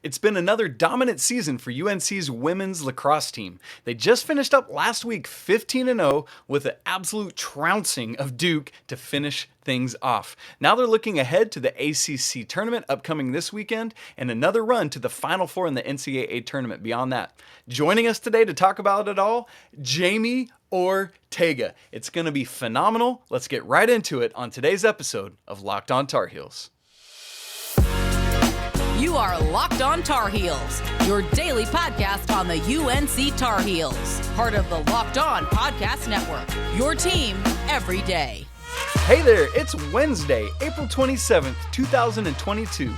It's been another dominant season for UNC's women's lacrosse team. They just finished up last week 15-0 with an absolute trouncing of Duke to finish things off. Now they're looking ahead to the ACC Tournament upcoming this weekend and another run to the Final Four in the NCAA Tournament beyond that. Joining us today to talk about it all, Jamie Ortega. It's going to be phenomenal. Let's get right into it on today's episode of Locked On Tar Heels. You are Locked On Tar Heels, your daily podcast on the UNC Tar Heels, part of the Locked On Podcast Network, your team every day. Hey there, it's Wednesday, April 27th, 2022.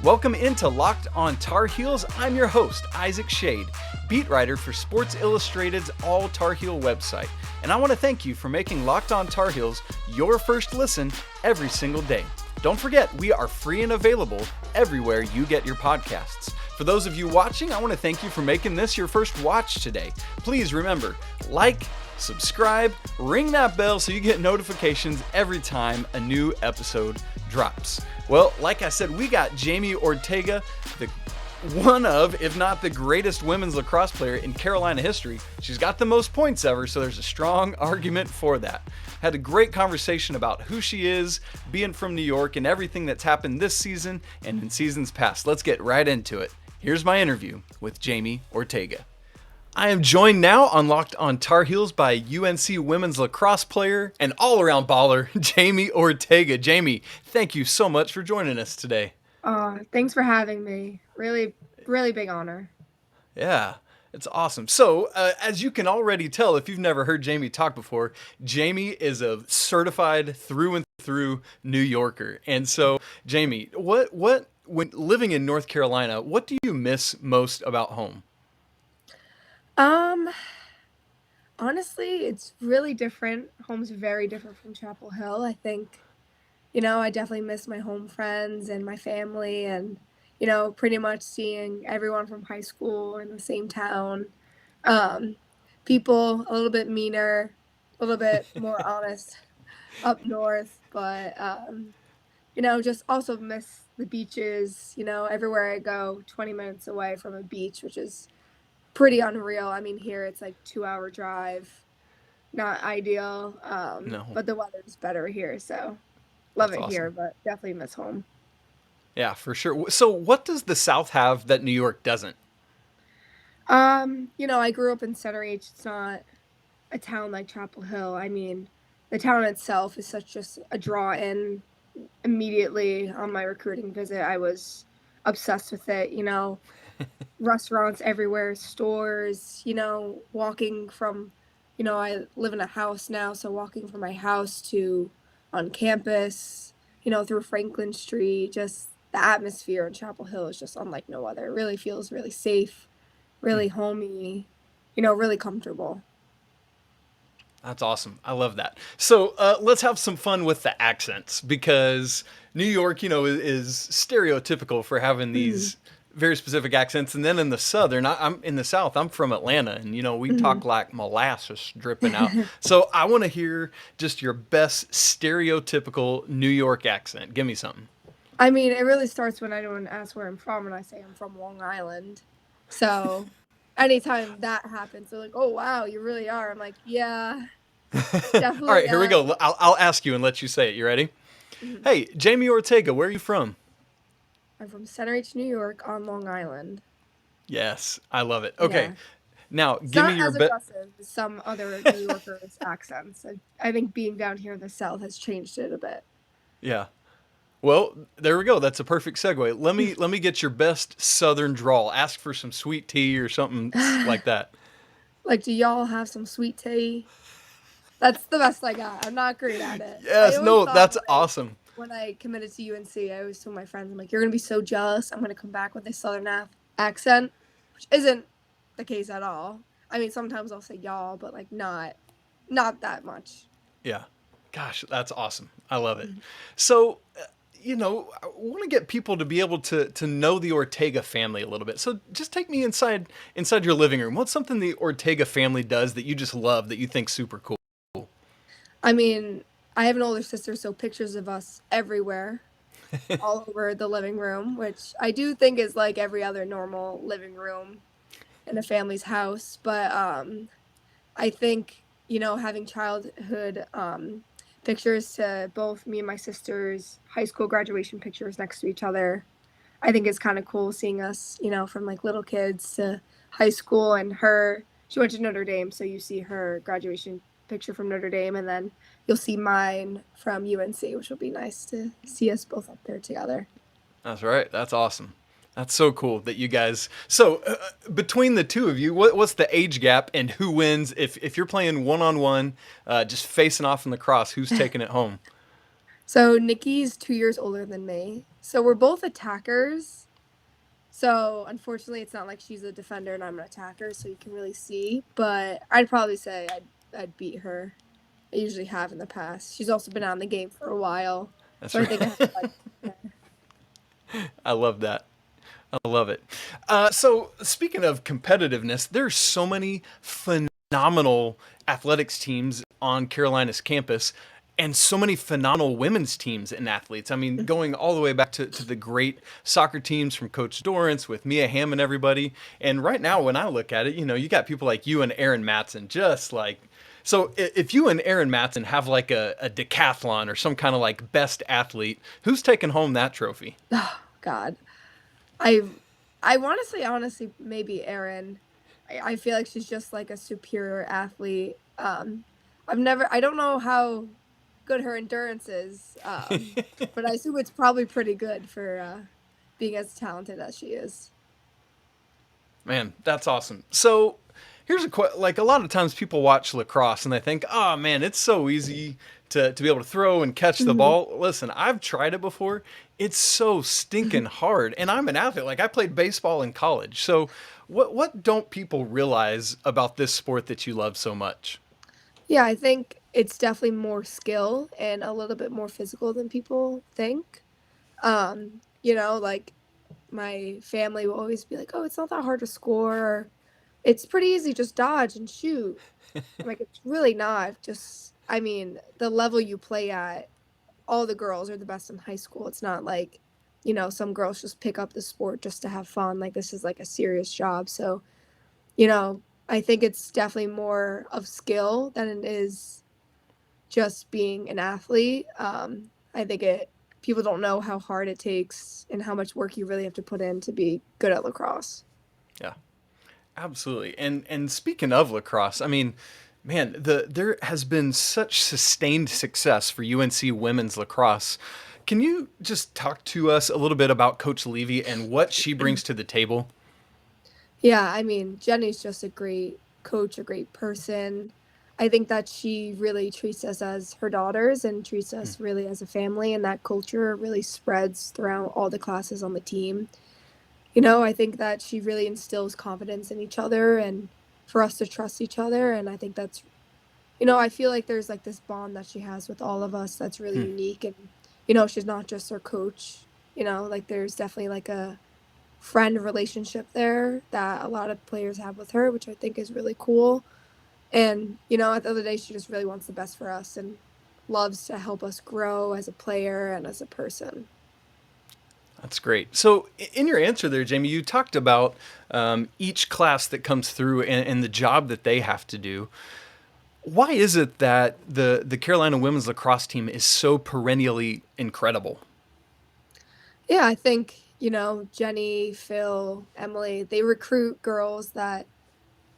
Welcome into Locked On Tar Heels. I'm your host, Isaac Schade, beat writer for Sports Illustrated's All Tar Heel website. And I want to thank you for making Locked On Tar Heels your first listen every single day. Don't forget, we are free and available everywhere you get your podcasts. For those of you watching, I want to thank you for making this your first watch today. Please remember, like, subscribe, ring that bell so you get notifications every time a new episode drops. Well, like I said, we got Jamie Ortega, the one of, if not the greatest women's lacrosse player in Carolina history. She's got the most points ever, so there's a strong argument for that. Had a great conversation about who she is, being from New York, and everything that's happened this season and in seasons past. Let's get right into it. Here's my interview with Jamie Ortega. I am joined now on Locked On Tar Heels by UNC women's lacrosse player and all-around baller, Jamie Ortega. Jamie, thank you so much for joining us today. Thanks for having me. Really, really big honor. Yeah, it's awesome. So, as you can already tell, if you've never heard Jamie talk before, Jamie is a certified through and through New Yorker. And so, Jamie, what when living in North Carolina, what do you miss most about home? Honestly, it's really different. Home's very different from Chapel Hill. I think, I definitely miss my home friends and my family and, pretty much seeing everyone from high school in the same town. People a little bit meaner, a little bit more honest up north, but, just also miss the beaches, everywhere I go, 20 minutes away from a beach, which is pretty unreal. I mean, here it's like 2-hour drive, not ideal. No. But the weather's better here, so love That's it here, awesome. but definitely miss home. Yeah, for sure. So, what does the South have that New York doesn't? I grew up in Center H. It's not a town like Chapel Hill. I mean, the town itself is such just a draw in. Immediately on my recruiting visit, I was obsessed with it, restaurants everywhere, stores, walking from, I live in a house now, so walking from my house to on campus, through Franklin Street, just the atmosphere in Chapel Hill is just unlike no other. It really feels really safe, really homey, really comfortable. That's awesome. I love that. So let's have some fun with the accents because New York, is stereotypical for having these very specific accents. And then in the I'm in the South, I'm from Atlanta and, we talk like molasses dripping out. So I want to hear just your best stereotypical New York accent. Give me something. I mean, it really starts when anyone asks where I'm from and I say I'm from Long Island. So anytime that happens, they're like, oh, wow, you really are. I'm like, yeah, definitely. All right, here we go. I'll ask you and let you say it. You ready? Mm-hmm. Hey, Jamie Ortega, where are you from? I'm from Center H, New York on Long Island. Yes, I love it. Okay, yeah. Now It's give not me your as aggressive as some other New Yorkers' accents. I think being down here in the South has changed it a bit. Yeah. Well, there we go. That's a perfect segue. Let me get your best Southern drawl. Ask for some sweet tea or something like that. Like, do y'all have some sweet tea? That's the best I got. I'm not great at it. Yes, no, that's awesome. When I committed to UNC, I always told my friends, I'm like, you're going to be so jealous. I'm going to come back with a Southern accent, which isn't the case at all. I mean, sometimes I'll say y'all, but like not that much. Yeah. Gosh, that's awesome. I love it. So, I want to get people to be able to know the Ortega family a little bit. So just take me inside your living room. What's something the Ortega family does that you just love, that you think super cool? I mean, I have an older sister, so pictures of us everywhere. all over the living room, which I do think is like every other normal living room in a family's house. But I think, having childhood pictures to both me and my sister's high school graduation pictures next to each other, I think it's kind of cool seeing us, from like little kids to high school. And she went to Notre Dame, so you see her graduation picture from Notre Dame, and then you'll see mine from UNC, which will be nice to see us both up there together. That's right. That's awesome. That's so cool that you guys. So between the two of you, what's the age gap and who wins? If you're playing one-on-one, just facing off in lacrosse, who's taking it home? So Nikki's 2 years older than me. So we're both attackers. So unfortunately, it's not like she's a defender and I'm an attacker, so you can really see. But I'd probably say I'd beat her. I usually have in the past. She's also been on the game for a while. That's so right. I think I love that. I love it. So speaking of competitiveness, there's so many phenomenal athletics teams on Carolina's campus and so many phenomenal women's teams and athletes. I mean, going all the way back to the great soccer teams from Coach Dorrance with Mia Hamm and everybody. And right now, when I look at it, you got people like you and Erin Matson, just like, so if you and Erin Matson have like a decathlon or some kind of like best athlete, who's taking home that trophy? Oh, God. I want to say, honestly, maybe Erin. I feel like she's just like a superior athlete. I don't know how good her endurance is, but I assume it's probably pretty good for being as talented as she is. Man, that's awesome. So here's like a lot of times people watch lacrosse and they think, oh man, it's so easy to be able to throw and catch the ball. Listen, I've tried it before. It's so stinking hard. And I'm an athlete. Like I played baseball in college. So what don't people realize about this sport that you love so much? Yeah, I think it's definitely more skill and a little bit more physical than people think. Like my family will always be like, "Oh, it's not that hard to score. Or, it's pretty easy, just dodge and shoot." I'm like, it's really not. Just, I mean, the level you play at, all the girls are the best in high school. It's not like, some girls just pick up the sport just to have fun. Like this is like a serious job. So, I think it's definitely more of skill than it is just being an athlete. I think people don't know how hard it takes and how much work you really have to put in to be good at lacrosse. Yeah, absolutely. And speaking of lacrosse, I mean, man, there has been such sustained success for UNC women's lacrosse. Can you just talk to us a little bit about Coach Levy and what she brings to the table? Yeah, I mean, Jenny's just a great coach, a great person. I think that she really treats us as her daughters and treats us really as a family, and that culture really spreads throughout all the classes on the team. I think that she really instills confidence in each other and for us to trust each other. And I think that's, I feel like there's like this bond that she has with all of us that's really unique. And, she's not just our coach, like there's definitely like a friend relationship there that a lot of players have with her, which I think is really cool. And, at the end of the day, she just really wants the best for us and loves to help us grow as a player and as a person. That's great. So in your answer there, Jamie, you talked about each class that comes through and the job that they have to do. Why is it that the Carolina women's lacrosse team is so perennially incredible? Yeah, I think, Jenny, Phil, Emily, they recruit girls that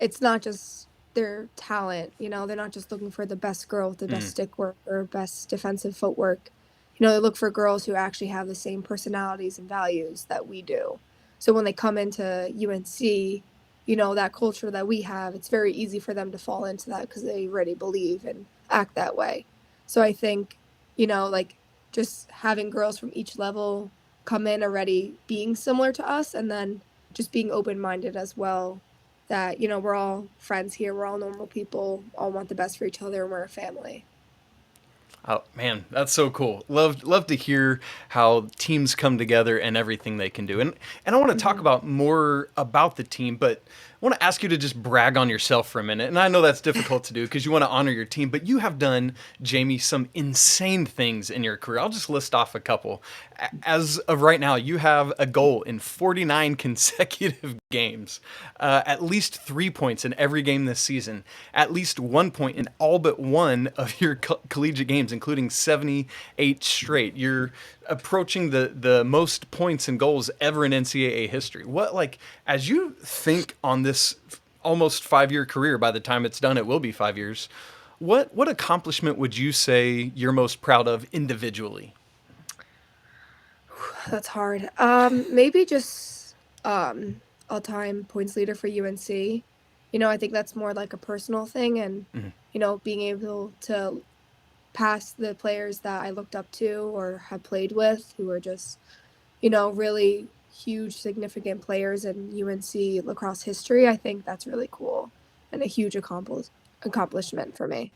it's not just their talent, they're not just looking for the best girl with the best stick work or best defensive footwork. They look for girls who actually have the same personalities and values that we do. So when they come into UNC, that culture that we have, it's very easy for them to fall into that because they already believe and act that way. So I think, like just having girls from each level come in already being similar to us and then just being open-minded as well, that, we're all friends here, we're all normal people, all want the best for each other, and we're a family. Oh man, that's so cool. Love to hear how teams come together and everything they can do. And I want to talk Hmm. about more about the team, but I want to ask you to just brag on yourself for a minute. And I know that's difficult to do because you want to honor your team, but you have done, Jamie, some insane things in your career. I'll just list off a couple. As of right now, you have a goal in 49 consecutive games, at least 3 points in every game this season, at least 1 point in all but one of your collegiate games, including 78 straight. You're approaching the most points and goals ever in NCAA history. What, like, as you think on this almost 5 year career, by the time it's done, it will be 5 years. What accomplishment would you say you're most proud of individually? That's hard. Maybe just all-time points leader for UNC. I think that's more like a personal thing, and Mhm. being able to pass the players that I looked up to or have played with, who are just really huge, significant players in UNC lacrosse history. I think that's really cool and a huge accomplishment for me.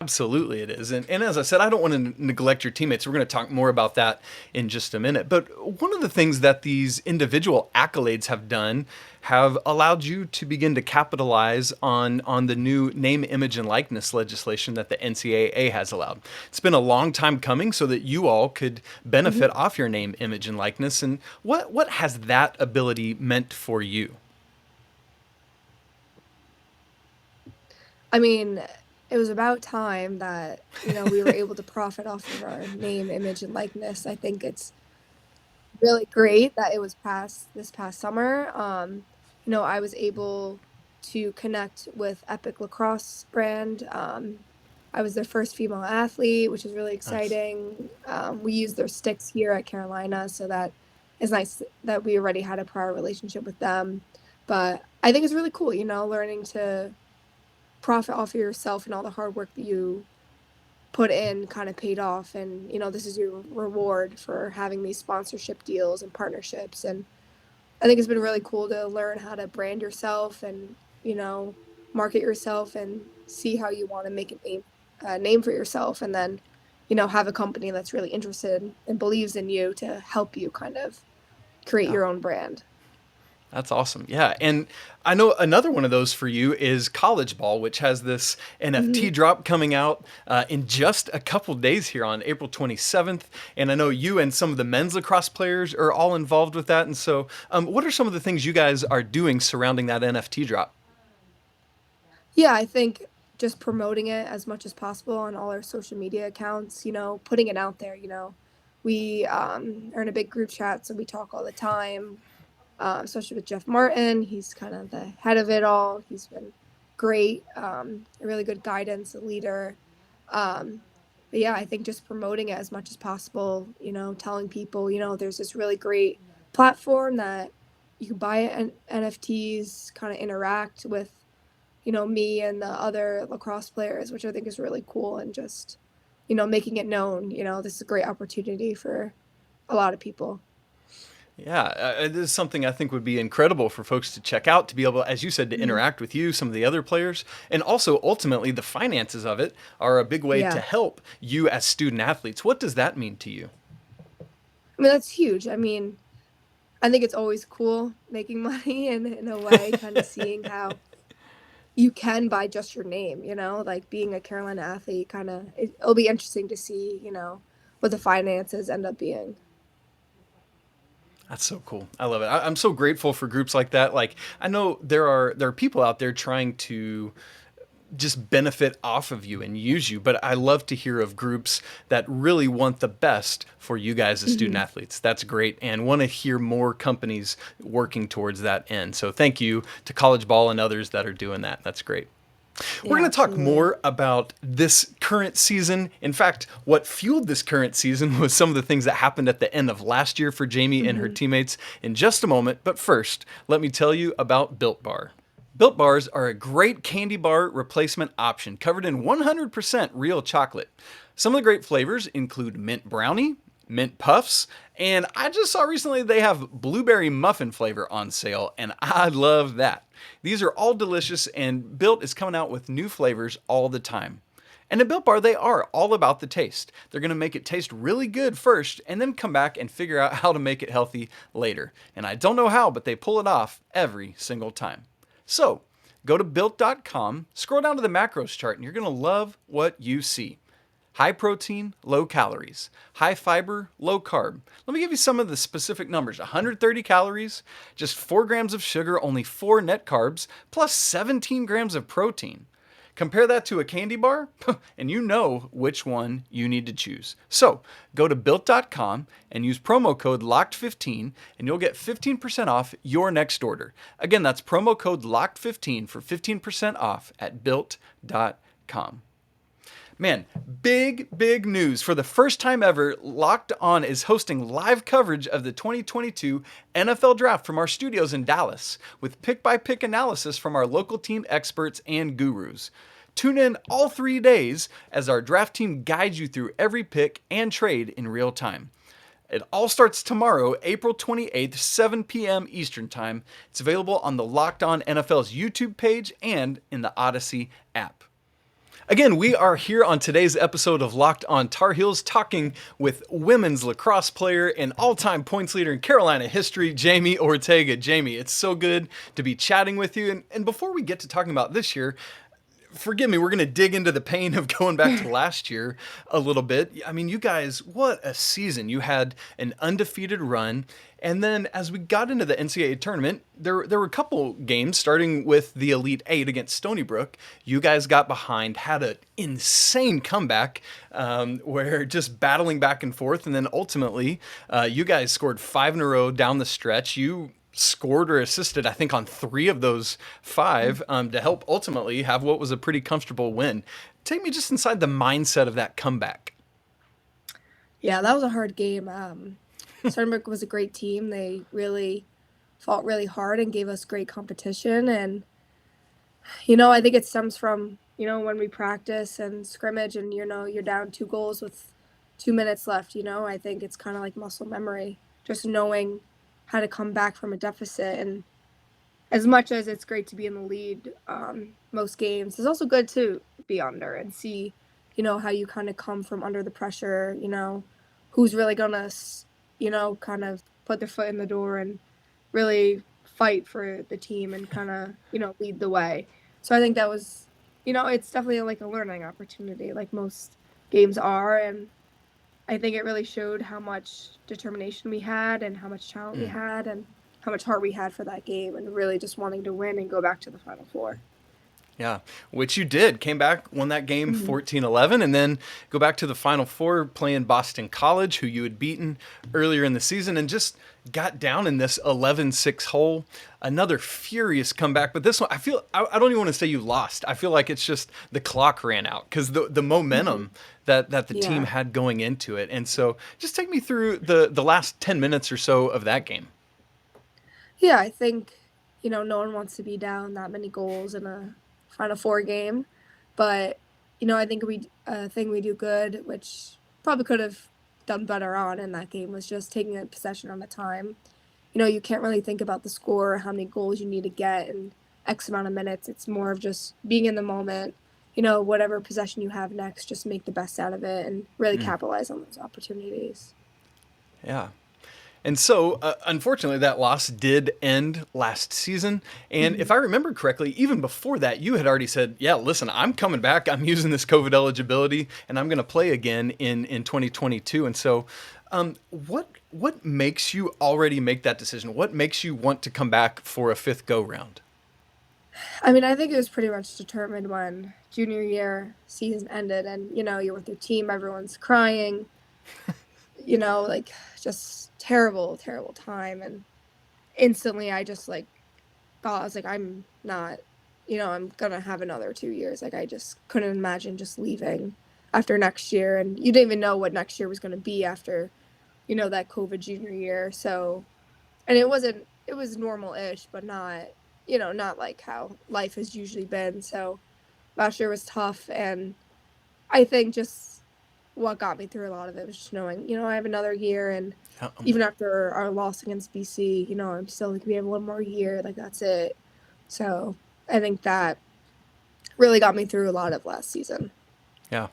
Absolutely, it is. And as I said, I don't want to neglect your teammates. We're going to talk more about that in just a minute. But one of the things that these individual accolades have done have allowed you to begin to capitalize on the new name, image, and likeness legislation that the NCAA has allowed. It's been a long time coming so that you all could Hmm. benefit off your name, image, and likeness. And what has that ability meant for you? I mean, it was about time that, we were able to profit off of our name, image, and likeness. I think it's really great that it was passed this past summer. I was able to connect with Epic Lacrosse brand. I was their first female athlete, which is really Nice. exciting. We use their sticks here at Carolina, so that is nice that we already had a prior relationship with them. But I think it's really cool, learning to profit off of yourself and all the hard work that you put in kind of paid off. And, this is your reward for having these sponsorship deals and partnerships. And I think it's been really cool to learn how to brand yourself and, market yourself and see how you want to make a name for yourself. And then, have a company that's really interested and believes in you to help you kind of create Yeah. your own brand. That's awesome. Yeah. And I know another one of those for you is college ball, which has this NFT Hmm. drop coming out in just a couple days here on April 27th. And I know you and some of the men's lacrosse players are all involved with that. And so, what are some of the things you guys are doing surrounding that NFT drop? Yeah, I think just promoting it as much as possible on all our social media accounts, putting it out there. We are in a big group chat, so we talk all the time, especially with Jeff Martin. He's kind of the head of it all. He's been great, a really good guidance, a leader. But yeah, I think just promoting it as much as possible, telling people, there's this really great platform that you can buy NFTs, kind of interact with me and the other lacrosse players, which I think is really cool, and just, making it known, this is a great opportunity for a lot of people. Yeah, this is something I think would be incredible for folks to check out, to be able, as you said, to Mhm. interact with you, some of the other players. And also, ultimately, the finances of it are a big way to Yeah. help you as student athletes. What does that mean to you? I mean, that's huge. I mean, I think it's always could making money in a way, kind of seeing how you can buy just your name, like being a Carolina athlete, it'll be interesting to see, what the finances end up being. That's so cool. I love it. I'm so grateful for groups like that. Like I know there are people out there trying to just benefit off of you and use you, but I love to hear of groups that really want the best for you guys as student Hmm. athletes. That's great, and want to hear more companies working towards that end. So thank you to College Ball and others that are doing that. That's great. We're Yeah, going to talk absolutely. more about this current season. In fact, what fueled this current season was some of the things that happened at the end of last year for Jamie and her Hmm. teammates in just a moment. But first, let me tell you about Built Bar. Built Bars are a great candy bar replacement option covered in 100% real chocolate. Some of the great flavors include mint brownie, mint puffs, and I just saw recently they have blueberry muffin flavor on sale, and I love that. These are all delicious, and Built is coming out with new flavors all the time. And at Built Bar, they are all about the taste. They're going to make it taste really good first and then come back and figure out how to make it healthy later. And I don't know how, but they pull it off every single time. So, go to Built.com, scroll down to the macros chart, and you're going to love what you see. High protein, low calories. High fiber, low carb. Let me give you some of the specific numbers. 130 calories, just 4 grams of sugar, only 4 net carbs, plus 17 grams of protein. Compare that to a candy bar, and you know which one you need to choose. So, go to Built.com and use promo code LOCKED15, and you'll get 15% off your next order. Again, that's promo code LOCKED15 for 15% off at Built.com. Man, big news. For the first time ever, Locked On is hosting live coverage of the 2022 NFL Draft from our studios in Dallas, with pick-by-pick analysis from our local team experts and gurus. Tune in all 3 days as our draft team guides you through every pick and trade in real time. It all starts tomorrow, April 28th, 7 p.m. Eastern Time. It's available on the Locked On NFL's YouTube page and in the Odyssey app. Again, we are here on today's episode of Locked On Tar Heels talking with women's lacrosse player and all-time points leader in Carolina history, Jamie Ortega. Jamie, it's so good to be chatting with you. And before we get to talking about this year, forgive me, we're going to dig into the pain of going back to last year a little bit. I mean, you guys, what a season. You had an undefeated run. And then as we got into the NCAA tournament, there were a couple games, starting with the Elite Eight against Stony Brook. You guys got behind, had an insane comeback where just battling back and forth. And then ultimately, you guys scored 5 in a row down the stretch. You scored or assisted, I think, on 3 of those 5 to help ultimately have what was a pretty comfortable win. Take me just inside the mindset of that comeback. Yeah, that was a hard game. Stony Brook was a great team. They really fought really hard and gave us great competition. And, I think it stems from, when we practice and scrimmage and, you're down 2 goals with 2 minutes left, I think it's kind of like muscle memory, just knowing how to come back from a deficit. And as much as it's great to be in the lead most games, it's also good to be under and see, how you kind of come from under the pressure, who's really going to kind of put their foot in the door and really fight for the team and kind of, lead the way. So I think that was, it's definitely like a learning opportunity, like most games are. And I think it really showed how much determination we had and how much talent we had and how much heart we had for that game and really just wanting to win and go back to the Final Four. Yeah, which you did. Came back, won that game 14-11, and then go back to the Final Four playing Boston College, who you had beaten earlier in the season, and just got down in this 11-6 hole. Another furious comeback, but this one, I don't even want to say you lost. I feel like it's just the clock ran out because the momentum that the team had going into it. And so just take me through the last 10 minutes or so of that game. Yeah, I think, no one wants to be down that many goals in a Final Four game, but I think thing we do good, which probably could have done better on in that game, was just taking a possession at a time. You can't really think about the score or how many goals you need to get in X amount of minutes. It's more of just being in the moment. Whatever possession you have next, just make the best out of it and really capitalize on those opportunities. Yeah. And so, unfortunately, that loss did end last season. And if I remember correctly, even before that, you had already said, yeah, listen, I'm coming back. I'm using this COVID eligibility, and I'm going to play again in 2022. And so what makes you already make that decision? What makes you want to come back for a 5th go-round? I mean, I think it was pretty much determined when junior year season ended and, you're with your team, everyone's crying, just terrible time. And instantly I just thought, I was like, I'm not, I'm going to have another 2 years. I just couldn't imagine just leaving after next year. And you didn't even know what next year was going to be after, that COVID junior year. So, and it was normal-ish, but not, not like how life has usually been. So last year was tough. And I think just what got me through a lot of it was just knowing, I have another year, and even after our loss against BC, I'm still we have one more year, that's it. So I think that really got me through a lot of last season. Yeah.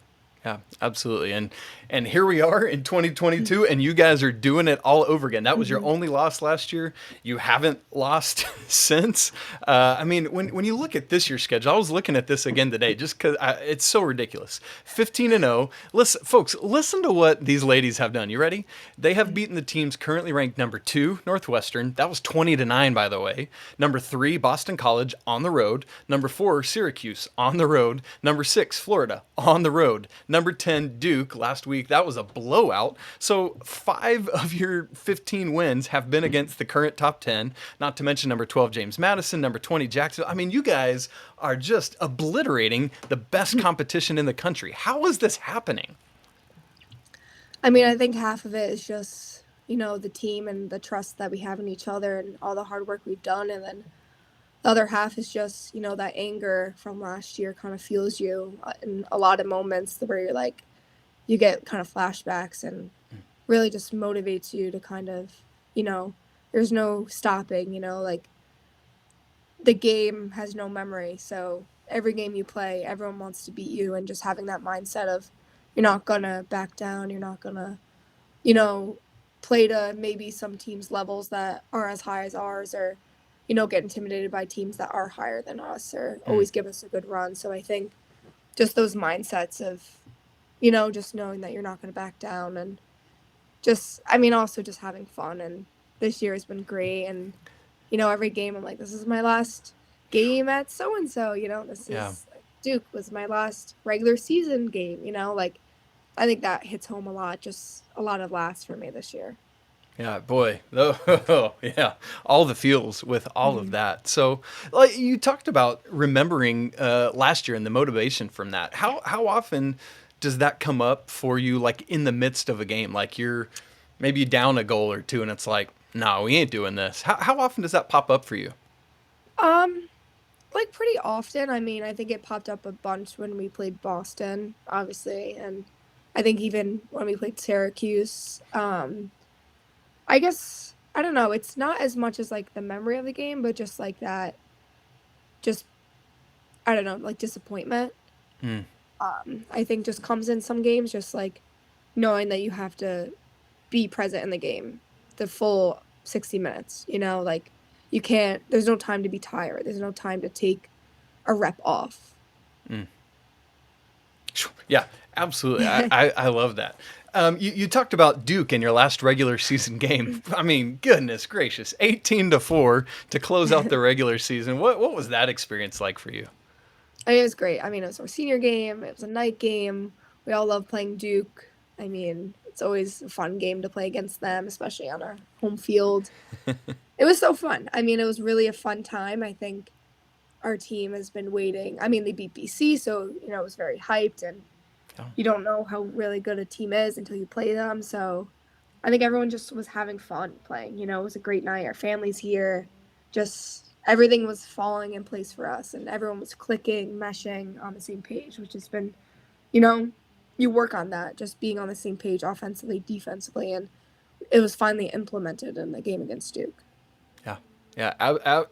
Yeah, absolutely. And here we are in 2022, and you guys are doing it all over again. That was your only loss last year. You haven't lost since. I mean, when you look at this year's schedule, I was looking at this again today just because it's so ridiculous. 15-0. Listen, folks, listen to what these ladies have done. You ready? They have beaten the teams currently ranked number 2, Northwestern. That was 20-9, by the way. Number 3, Boston College on the road. Number 4, Syracuse on the road. Number 6, Florida on the road. Number 10, Duke, last week. That was a blowout. So 5 of your 15 wins have been against the current top 10, not to mention number 12, James Madison, number 20, Jacksonville. I mean, you guys are just obliterating the best competition in the country. How is this happening? I mean, I think half of it is just, the team and the trust that we have in each other and all the hard work we've done. And then the other half is just, that anger from last year kind of fuels you in a lot of moments where you're like, you get kind of flashbacks and really just motivates you to kind of, there's no stopping, like the game has no memory. So every game you play, everyone wants to beat you, and just having that mindset of you're not going to back down. You're not going to, play to maybe some teams' levels that are as high as ours, or get intimidated by teams that are higher than us, or always give us a good run. So I think just those mindsets of, just knowing that you're not going to back down, and just, also just having fun. And this year has been great. And, every game I'm like, this is my last game at so-and-so, this is Duke was my last regular season game, like I think that hits home a lot, just a lot of laughs for me this year. Yeah, boy. Oh, yeah. All the feels with all of that. So like you talked about remembering last year and the motivation from that. How often does that come up for you, like in the midst of a game? Like you're maybe down a goal or two and it's like, no, we ain't doing this. How often does that pop up for you? Like pretty often. I mean, I think it popped up a bunch when we played Boston, obviously. And I think even when we played Syracuse, I guess, I don't know, it's not as much as like the memory of the game, but just like that, just, I don't know, like disappointment. I think just comes in some games, just like knowing that you have to be present in the game, the full 60 minutes, like you can't, there's no time to be tired. There's no time to take a rep off. Yeah, absolutely. I love that. You talked about Duke in your last regular season game. I mean, goodness gracious, 18-4 to close out the regular season. What was that experience like for you? It was great. I mean, it was our senior game. It was a night game. We all love playing Duke. I mean, it's always a fun game to play against them, especially on our home field. It was so fun. I mean, it was really a fun time. I think our team has been waiting. I mean, they beat BC, so, it was very hyped, and you don't know how really good a team is until you play them. So I think everyone just was having fun playing. It was a great night. Our family's here. Just everything was falling in place for us, and everyone was clicking, meshing on the same page, which has been, you work on that, just being on the same page offensively, defensively, and it was finally implemented in the game against Duke. Yeah,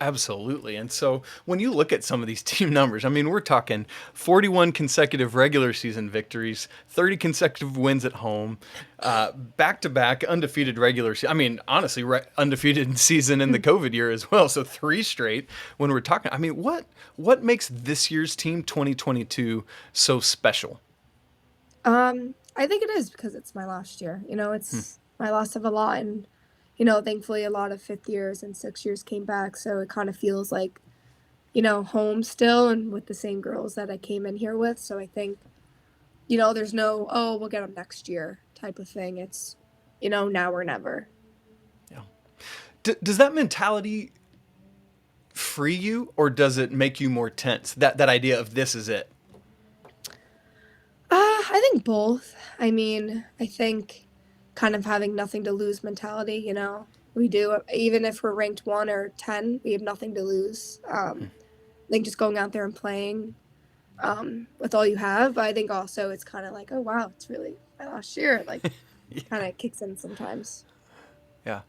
absolutely. And so when you look at some of these team numbers, I mean, we're talking 41 consecutive regular season victories, 30 consecutive wins at home, back-to-back undefeated regular season. I mean, honestly, undefeated season in the COVID year as well. So 3 straight when we're talking. I mean, what makes this year's team 2022 so special? I think it is because it's my last year. It's my last of a lot, and thankfully a lot of 5th years and 6th years came back. So it kind of feels like, home still, and with the same girls that I came in here with. So I think, there's no, oh, we'll get them next year type of thing. It's, now or never. Yeah. Does that mentality free you, or does it make you more tense? That idea of this is it? I think both. I mean, I think kind of having nothing to lose mentality, we do, even if we're ranked 1 or 10, we have nothing to lose. I think just going out there and playing with all you have. But I think also it's kind of like, oh wow, it's really my last year, like kind of kicks in sometimes. Yeah.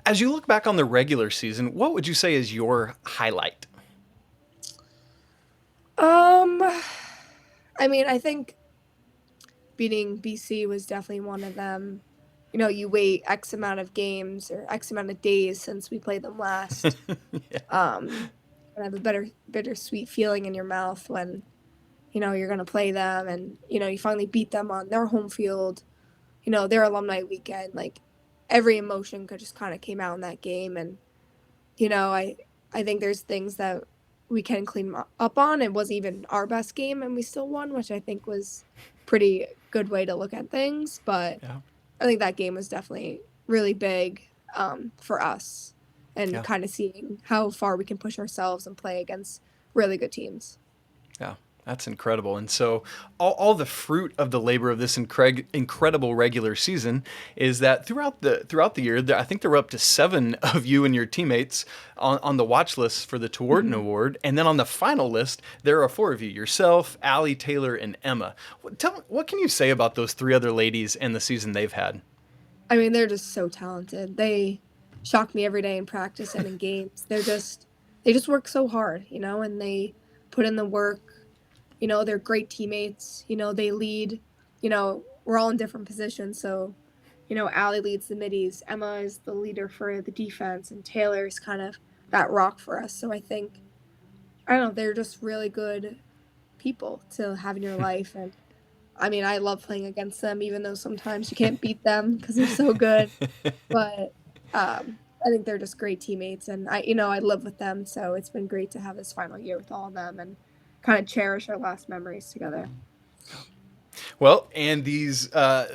As you look back on the regular season, what would you say is your highlight? I mean, I think beating BC was definitely one of them. You know, you wait X amount of games or X amount of days since we played them last. Yeah. And have a bittersweet feeling in your mouth when, you know, you're going to play them and, you know, you finally beat them on their home field, you know, their alumni weekend. Like, every emotion could just kind of came out in that game. And, you know, I think there's things that we can clean up on. It wasn't even our best game and we still won, which I think was pretty good way to look at things. But Yeah. I think that game was definitely really big for us and Yeah. kind of seeing how far we can push ourselves and play against really good teams. Yeah, that's incredible. And so all the fruit of the labor of this incredible regular season is that throughout the year, I think there were up to 7 of you and your teammates on the watch list for the Tewarton Award. And then on the final list, there are 4 of you, yourself, Allie, Taylor, and Emma. Tell me, what can you say about those 3 other ladies and the season they've had? I mean, they're just so talented. They shock me every day in practice and in games. They just work so hard, you know, and they put in the work. You know, they're great teammates. You know, they lead. You know, we're all in different positions. So, you know, Allie leads the middies. Emma is the leader for the defense. And Taylor is kind of that rock for us. So I think, I don't know, they're just really good people to have in your life. And I mean, I love playing against them, even though sometimes you can't beat them because they're so good. But I think they're just great teammates. And I live with them. So it's been great to have this final year with all of them and kind of cherish our last memories together. Well, and these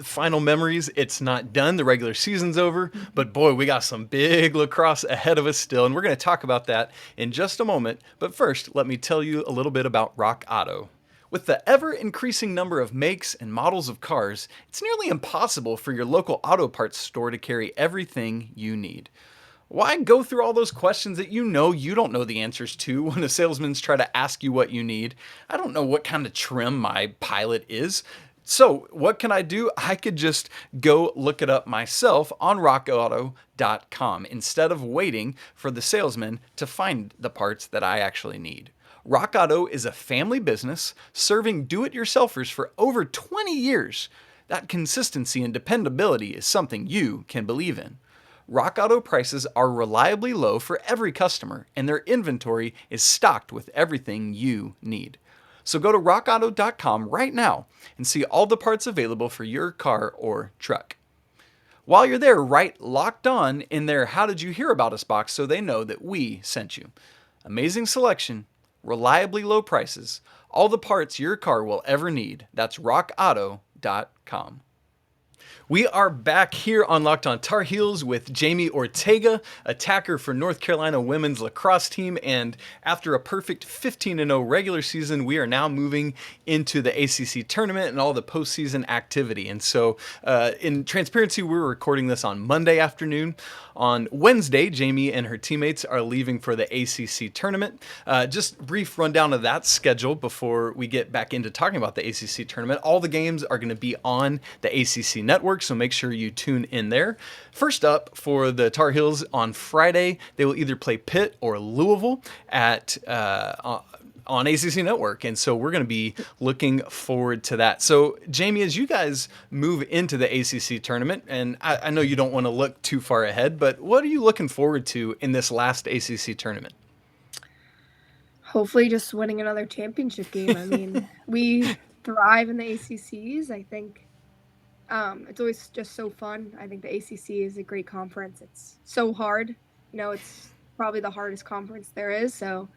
final memories, it's not done. The regular season's over, but boy, we got some big lacrosse ahead of us still, and we're going to talk about that in just a moment. But first, let me tell you a little bit about Rock Auto. With the ever-increasing number of makes and models of cars, it's nearly impossible for your local auto parts store to carry everything you need. Why go through all those questions that you don't know the answers to when the salesmen's try to ask you what you need? I don't know what kind of trim my Pilot is. So what can I do? I could just go look it up myself on rockauto.com instead of waiting for the salesman to find the parts that I actually need. Rock Auto is a family business serving do-it-yourselfers for over 20 years. That consistency and dependability is something you can believe in. Rock Auto prices are reliably low for every customer, and their inventory is stocked with everything you need. So go to rockauto.com right now and see all the parts available for your car or truck. While you're there, write Locked On in their How Did You Hear About Us box so they know that we sent you. Amazing selection, reliably low prices, all the parts your car will ever need. That's rockauto.com. We are back here on Locked On Tar Heels with Jamie Ortega, attacker for North Carolina women's lacrosse team. And after a perfect 15-0 regular season, we are now moving into the ACC Tournament and all the postseason activity. And so in transparency, we're recording this on Monday afternoon. On Wednesday, Jamie and her teammates are leaving for the ACC Tournament. Just brief rundown of that schedule before we get back into talking about the ACC Tournament. All the games are going to be on the ACC network, so make sure you tune in there. First up for the Tar Heels on Friday, they will either play Pitt or Louisville at on ACC Network, and so we're going to be looking forward to that. So, Jamie, as you guys move into the ACC Tournament, and I know you don't want to look too far ahead, but what are you looking forward to in this last ACC Tournament? Hopefully just winning another championship game. I mean, we thrive in the ACCs. I think it's always just so fun. I think the ACC is a great conference. It's so hard. You know, it's probably the hardest conference there is, so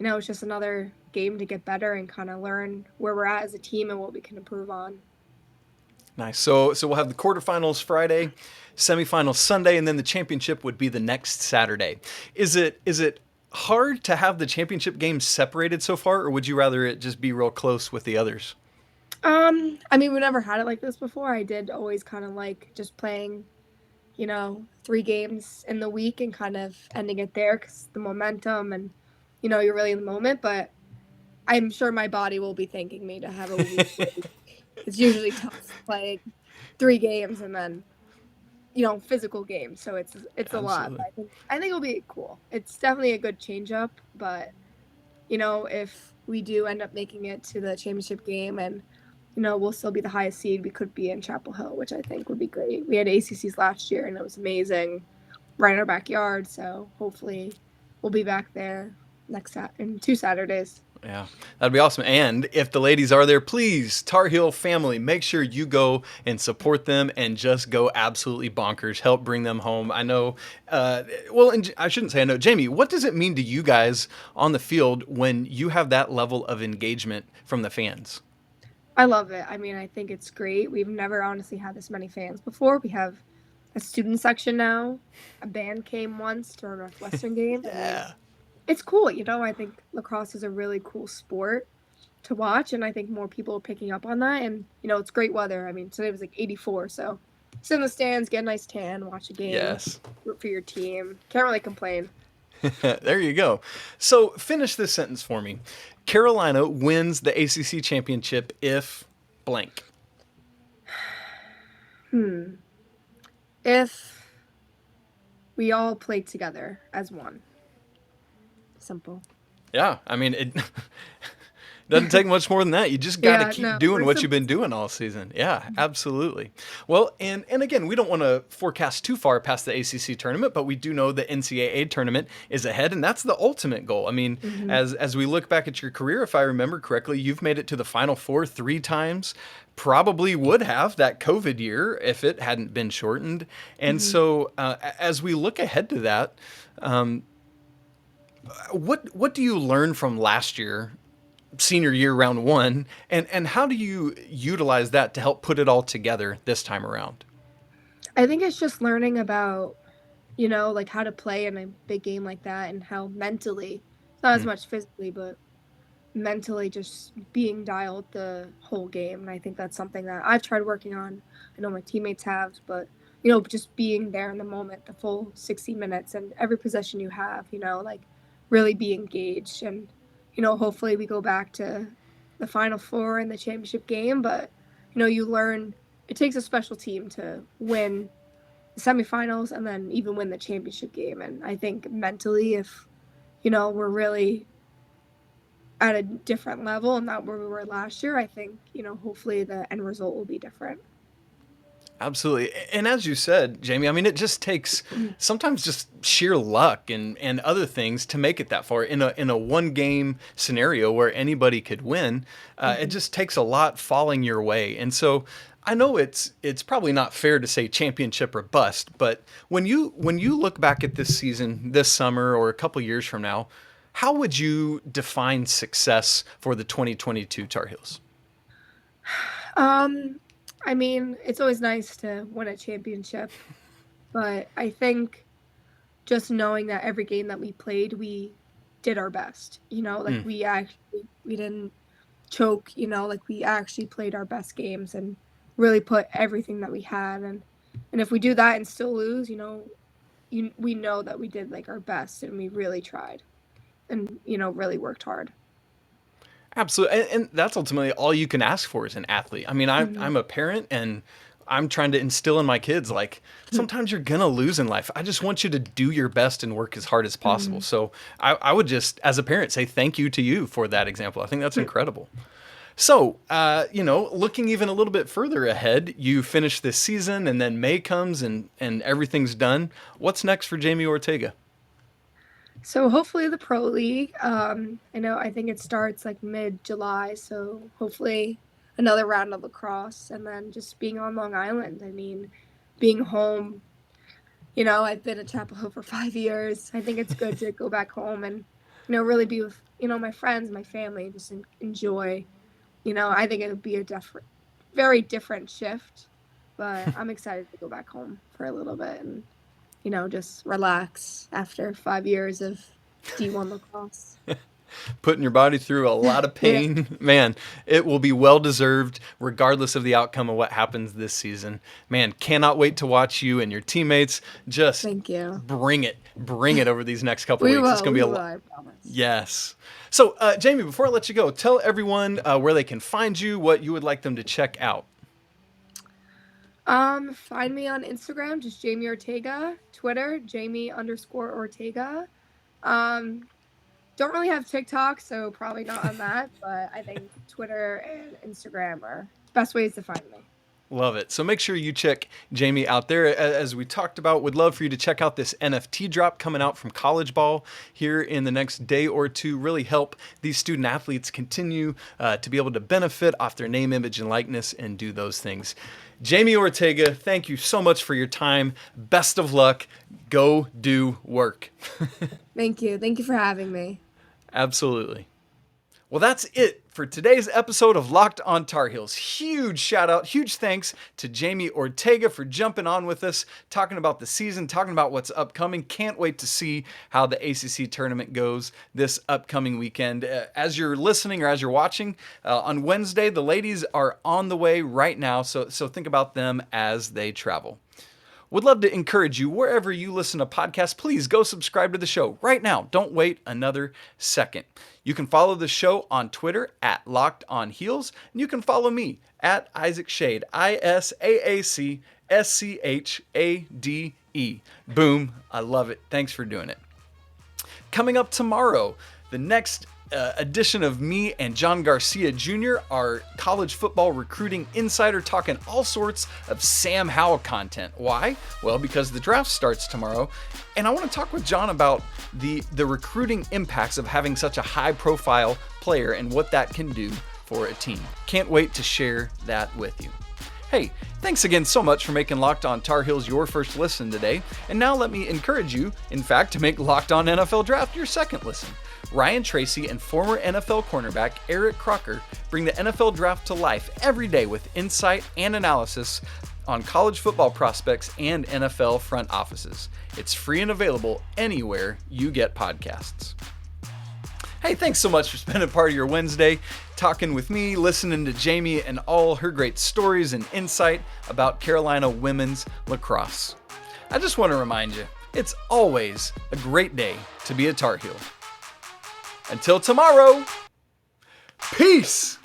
you know, it's just another game to get better and kind of learn where we're at as a team and what we can improve on. Nice. So we'll have the quarterfinals Friday, semifinals Sunday, and then the championship would be the next Saturday. Is it hard to have the championship games separated so far, or would you rather it just be real close with the others? I mean, we never had it like this before. I did always kind of like just playing, you know, 3 games in the week and kind of ending it there because the momentum and you know, you're really in the moment, but I'm sure my body will be thanking me to have a week. It's usually tough to play 3 games and then, you know, physical games. So it's a lot. But I think it'll be cool. It's definitely a good change up, but you know, if we do end up making it to the championship game, and we'll still be the highest seed we could be in Chapel Hill, which I think would be great. We had ACCs last year, and it was amazing, right in our backyard. So hopefully, we'll be back there in 2 Saturdays. Yeah, that'd be awesome. And if the ladies are there, please, Tar Heel family, make sure you go and support them and just go absolutely bonkers. Help bring them home. I know, and I shouldn't say I know. Jamie, what does it mean to you guys on the field when you have that level of engagement from the fans? I love it. I mean, I think it's great. We've never honestly had this many fans before. We have a student section now. A band came once to our Northwestern game. Yeah. It's cool, I think lacrosse is a really cool sport to watch, and I think more people are picking up on that. And it's great weather. I mean, today was like 84, so sit in the stands, get a nice tan, watch a game. Yes. Root for your team. Can't really complain. There you go. So finish this sentence for me. Carolina wins the ACC championship if blank. If we all played together as one. Simple. Yeah, I mean, it doesn't take much more than that. You just got to keep doing what you've been doing all season. Yeah, absolutely. Well, and again, we don't want to forecast too far past the ACC tournament, but we do know the NCAA tournament is ahead, and that's the ultimate goal. I mean, as we look back at your career, if I remember correctly, you've made it to the Final Four 3 times. Probably would have that COVID year if it hadn't been shortened. And so as we look ahead to that, what do you learn from last year, senior year, round 1, and how do you utilize that to help put it all together this time around? I think it's just learning about, like how to play in a big game like that, and how mentally, not as much physically, but mentally just being dialed the whole game. And I think that's something that I've tried working on. I know my teammates have, but just being there in the moment, the full 60 minutes and every possession you have, like really be engaged. And hopefully we go back to the Final Four in the championship game, but you learn it takes a special team to win the semifinals and then even win the championship game. And I think mentally, if we're really at a different level and not where we were last year, I think hopefully the end result will be different. Absolutely. And as you said, Jamie, I mean, it just takes sometimes just sheer luck and other things to make it that far. In a one-game scenario where anybody could win, it just takes a lot falling your way. And so I know it's probably not fair to say championship or bust, but when you look back at this season, this summer, or a couple years from now, how would you define success for the 2022 Tar Heels? I mean, it's always nice to win a championship, but I think just knowing that every game that we played, we did our best. Like we didn't choke. Like we actually played our best games and really put everything that we had. And if we do that and still lose, we know that we did like our best and we really tried, and really worked hard. Absolutely. And that's ultimately all you can ask for as an athlete. I mean, I'm a parent, and I'm trying to instill in my kids, like, sometimes you're going to lose in life. I just want you to do your best and work as hard as possible. So I would just, as a parent, say thank you to you for that example. I think that's incredible. So, looking even a little bit further ahead, you finish this season, and then May comes and everything's done. What's next for Jamie Ortega? So hopefully the Pro League. I think it starts like mid-July, so hopefully another round of lacrosse, and then just being on Long Island. I mean, being home, I've been at Chapel Hill for 5 years. I think it's good to go back home and, really be with, my friends, my family, just enjoy. I think it would be a very different shift, but I'm excited to go back home for a little bit and just relax after 5 years of D1 lacrosse. Putting your body through a lot of pain. Yeah. Man, it will be well-deserved regardless of the outcome of what happens this season. Man, cannot wait to watch you and your teammates just Thank you. Bring it over these next couple weeks. It's going to be a lot. I promise. Yes. So, Jamie, before I let you go, tell everyone where they can find you, what you would like them to check out. Find me on Instagram, just Jamie Ortega. Twitter, Jamie_Ortega. Don't really have TikTok, so probably not on that, but I think Twitter and Instagram are best ways to find me. Love it. So make sure you check Jamie out there. As we talked about, would love for you to check out this NFT drop coming out from College Ball here in the next day or two. Really help these student athletes continue to be able to benefit off their name, image, and likeness and do those things. Jamie Ortega, thank you so much for your time. Best of luck. Go do work. Thank you. Thank you for having me. Absolutely. Well, that's it for today's episode of Locked on Tar Heels. Huge shout out, huge thanks to Jamie Ortega for jumping on with us, talking about the season, talking about what's upcoming. Can't wait to see how the ACC tournament goes this upcoming weekend. As you're listening or as you're watching, on Wednesday, the ladies are on the way right now, so think about them as they travel. Would love to encourage you, wherever you listen to podcasts, please go subscribe to the show right now. Don't wait another second. You can follow the show on Twitter at Locked On Heels, and you can follow me at Isaac Schade, ISAACSCHADE. Boom. I love it. Thanks for doing it. Coming up tomorrow, the next edition of me and John Garcia Jr., our college football recruiting insider, talking all sorts of Sam Howell content. Why? Well, because the draft starts tomorrow, and I want to talk with John about the recruiting impacts of having such a high-profile player and what that can do for a team. Can't wait to share that with you. Hey, thanks again so much for making Locked On Tar Heels your first listen today. And now let me encourage you, in fact, to make Locked On NFL Draft your second listen. Ryan Tracy and former NFL cornerback Eric Crocker bring the NFL Draft to life every day with insight and analysis on college football prospects and NFL front offices. It's free and available anywhere you get podcasts. Hey, thanks so much for spending part of your Wednesday talking with me, listening to Jamie and all her great stories and insight about Carolina women's lacrosse. I just want to remind you, it's always a great day to be a Tar Heel. Until tomorrow, peace!